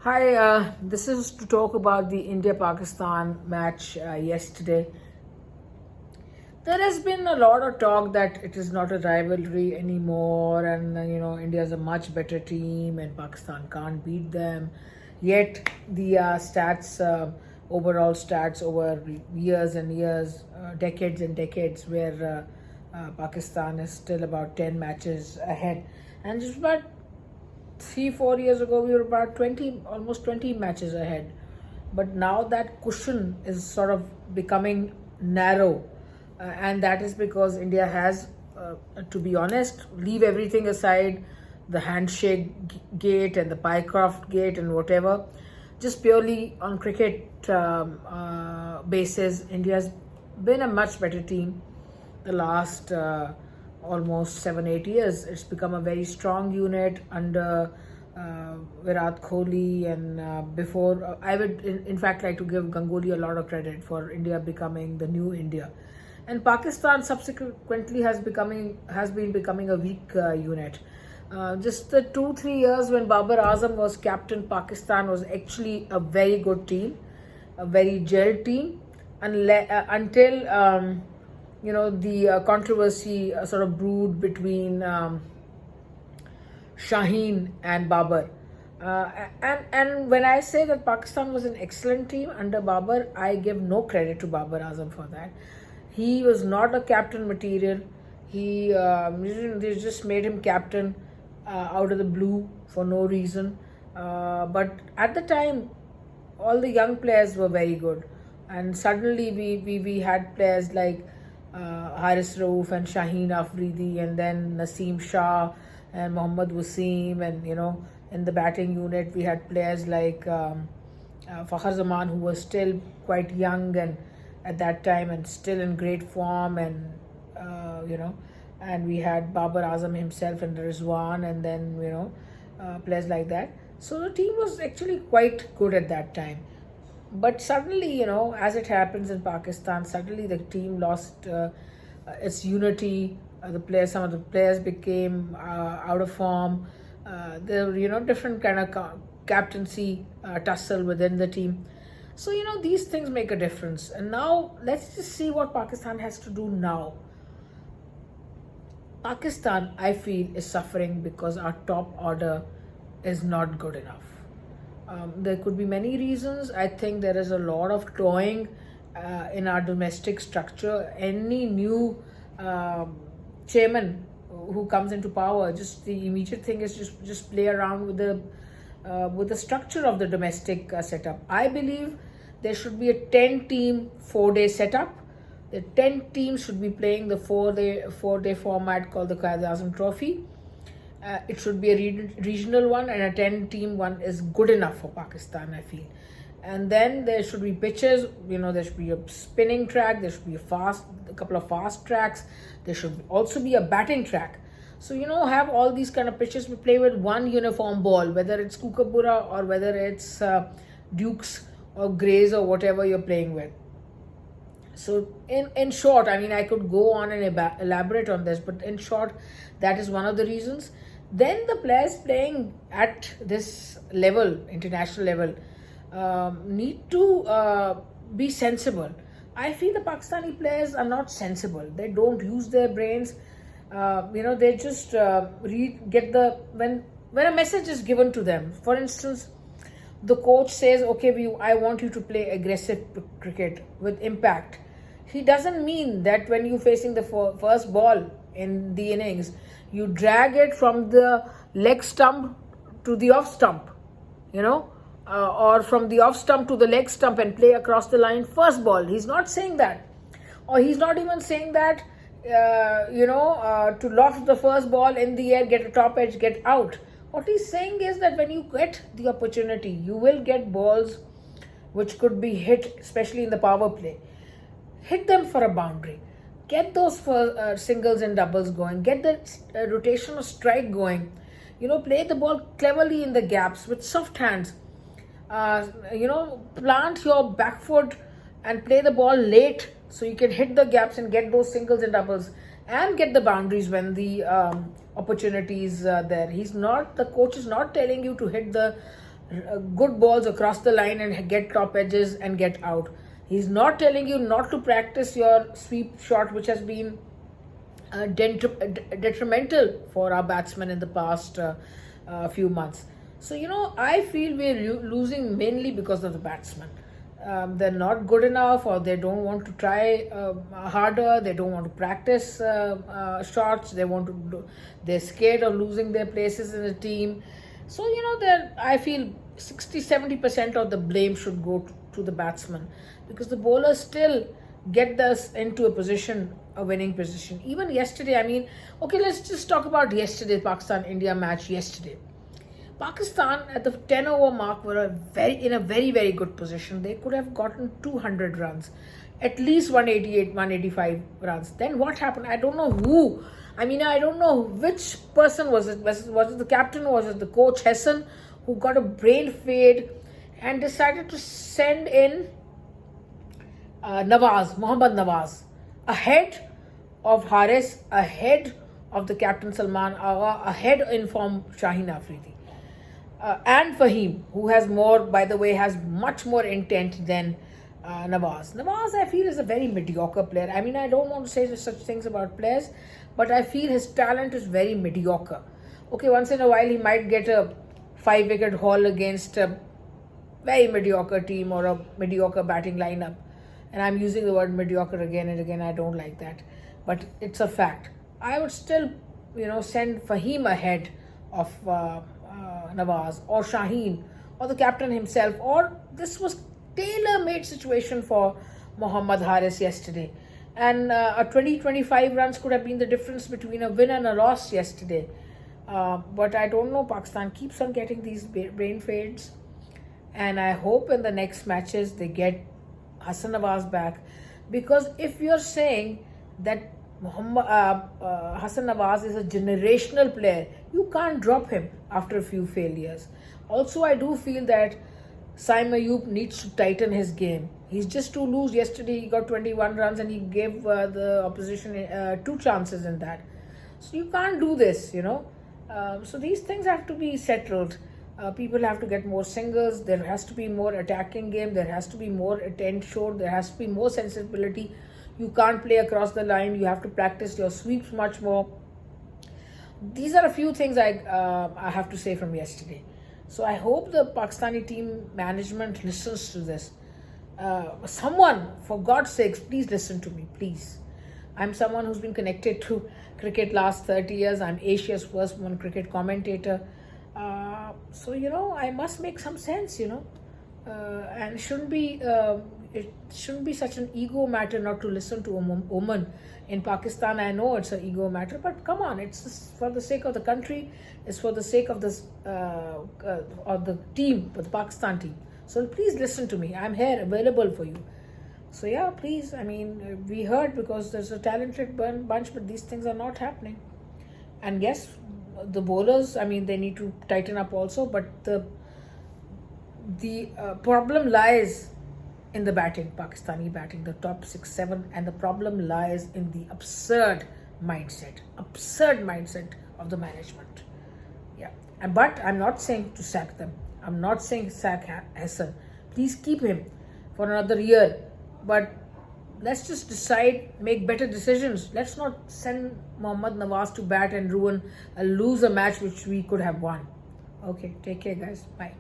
Hi, this is to talk about the India Pakistan match yesterday. There has been a lot of talk that it is not a rivalry anymore, and India is a much better team, and Pakistan can't beat them. Yet the overall stats over years and years, decades and decades, where Pakistan is still about 10 matches ahead, and just about 3 4 years ago we were about 20, almost 20 matches ahead, but now that cushion is sort of becoming narrow, and that is because India has, to be honest, leave everything aside, the handshake gate and the Pycroft gate and whatever, just purely on cricket basis, India's been a much better team the last almost 7 8 years. It's become a very strong unit under Virat Kohli, and before I would in fact like to give Ganguly a lot of credit for India becoming the new India, and Pakistan subsequently has been becoming a weak unit. Just the 2 3 years when Babar Azam was captain, Pakistan was actually a very good team, a very gel team, until the controversy sort of brewed between Shaheen and Babar. And when I say that Pakistan was an excellent team under Babar, I give no credit to Babar Azam for that. He was not a captain material. They just made him captain out of the blue for no reason. But at the time, all the young players were very good, and suddenly we had players like Haris Rauf and Shaheen Afridi, and then Naseem Shah and Mohammad Wasim, and in the batting unit we had players like Fakhar Zaman, who was still quite young and at that time and still in great form, and and we had Babar Azam himself and Rizwan, and then players like that. So the team was actually quite good at that time. But suddenly, as it happens in Pakistan, suddenly the team lost its unity. Some of the players became out of form. There were, different kind of captaincy tussle within the team. So, these things make a difference. And now let's just see what Pakistan has to do now. Pakistan, I feel, is suffering because our top order is not good enough. There could be many reasons. I think there is a lot of toying in our domestic structure. Any new chairman who comes into power, just the immediate thing is just play around with the structure of the domestic setup. I believe there should be a 10-team 4-day setup. The 10 teams should be playing the 4-day format called the Quaid-e-Azam Trophy. It should be a regional one, and a 10-team one is good enough for Pakistan, I feel. And then there should be pitches. There should be a spinning track. There should be a couple of fast tracks. There should also be a batting track. So have all these kind of pitches. We play with one uniform ball, whether it's Kookaburra or whether it's Dukes or Greys or whatever you're playing with. So in short, I could go on and elaborate on this, but in short, that is one of the reasons. Then the players playing at this level, international level, need to be sensible. I feel the Pakistani players are not sensible. They don't use their brains. They just when a message is given to them. For instance, the coach says, "Okay, I want you to play aggressive cricket with impact." He doesn't mean that when you're facing the first ball in the innings, you drag it from the leg stump to the off stump, or from the off stump to the leg stump and play across the line first ball. He's not saying that. Or he's not even saying that, to loft the first ball in the air, get a top edge, get out. What he's saying is that when you get the opportunity, you will get balls which could be hit, especially in the power play. Hit them for a boundary. Get those singles and doubles going. Get the rotational strike going. Play the ball cleverly in the gaps with soft hands. Plant your back foot and play the ball late so you can hit the gaps and get those singles and doubles and get the boundaries when the opportunities there. The coach is not telling you to hit the good balls across the line and get top edges and get out. He's not telling you not to practice your sweep shot, which has been detrimental for our batsmen in the past few months. So, I feel we're losing mainly because of the batsmen. They're not good enough, or they don't want to try harder. They don't want to practice shots. They're scared of losing their places in the team. So, I feel 60-70% of the blame should go to the batsman, because the bowlers still get us into a winning position. Even yesterday, okay, let's just talk about yesterday, Pakistan-India match yesterday. Pakistan at the 10 over mark were in a very, very good position. They could have gotten 200 runs, at least 188, 185 runs. Then what happened? I don't know who. I don't know which person was it. Was it the captain? Was it the coach Hassan, who got a brain fade and decided to send in Mohammad Nawaz, ahead of Haris, ahead of the captain Salman Agha, ahead in form Shaheen Afridi. And Fahim, who has much more intent than Nawaz. Nawaz, I feel, is a very mediocre player. I don't want to say such things about players, but I feel his talent is very mediocre. Okay, once in a while he might get a 5-wicket haul against a very mediocre team or a mediocre batting lineup. And I'm using the word mediocre again and again. I don't like that, but it's a fact. I would still, send Fahim ahead of Nawaz or Shaheen or the captain himself. Or this was tailor-made situation for Mohammad Haris yesterday, and a 20-25 runs could have been the difference between a win and a loss yesterday. But I don't know, Pakistan keeps on getting these brain fades, and I hope in the next matches they get Hassan Nawaz back, because if you're saying that Hassan Nawaz is a generational player, you can't drop him after a few failures. Also, I do feel that Saim Ayub needs to tighten his game. He's just too loose. Yesterday he got 21 runs and he gave the opposition 2 chances in that. So you can't do this, So these things have to be settled. People have to get more singles. There has to be more attacking game. There has to be more attempt showed. There has to be more sensibility. You can't play across the line. You have to practice your sweeps much more. These are a few things I have to say from yesterday. So I hope the Pakistani team management listens to this. Someone, for God's sakes, please listen to me, please. I'm someone who's been connected to cricket last 30 years. I'm Asia's first woman cricket commentator. So, I must make some sense, and it shouldn't be such an ego matter not to listen to a woman in Pakistan. I know it's an ego matter, but come on, it's for the sake of the country. It's for the sake of this of the team, for the Pakistan team. So please listen to me. I'm here, available for you. So yeah, please. We heard because there's a talented bunch, but these things are not happening. And yes, the bowlers, they need to tighten up also, but the problem lies in the batting, Pakistani batting, the top 6-7, and the problem lies in the absurd mindset of the management. Yeah, but I'm not saying to sack them. I'm not saying sack Hassan. Please keep him for another year, but let's just make better decisions. Let's not send Mohammad Nawaz to bat and lose a match which we could have won. Okay, take care, guys. Bye.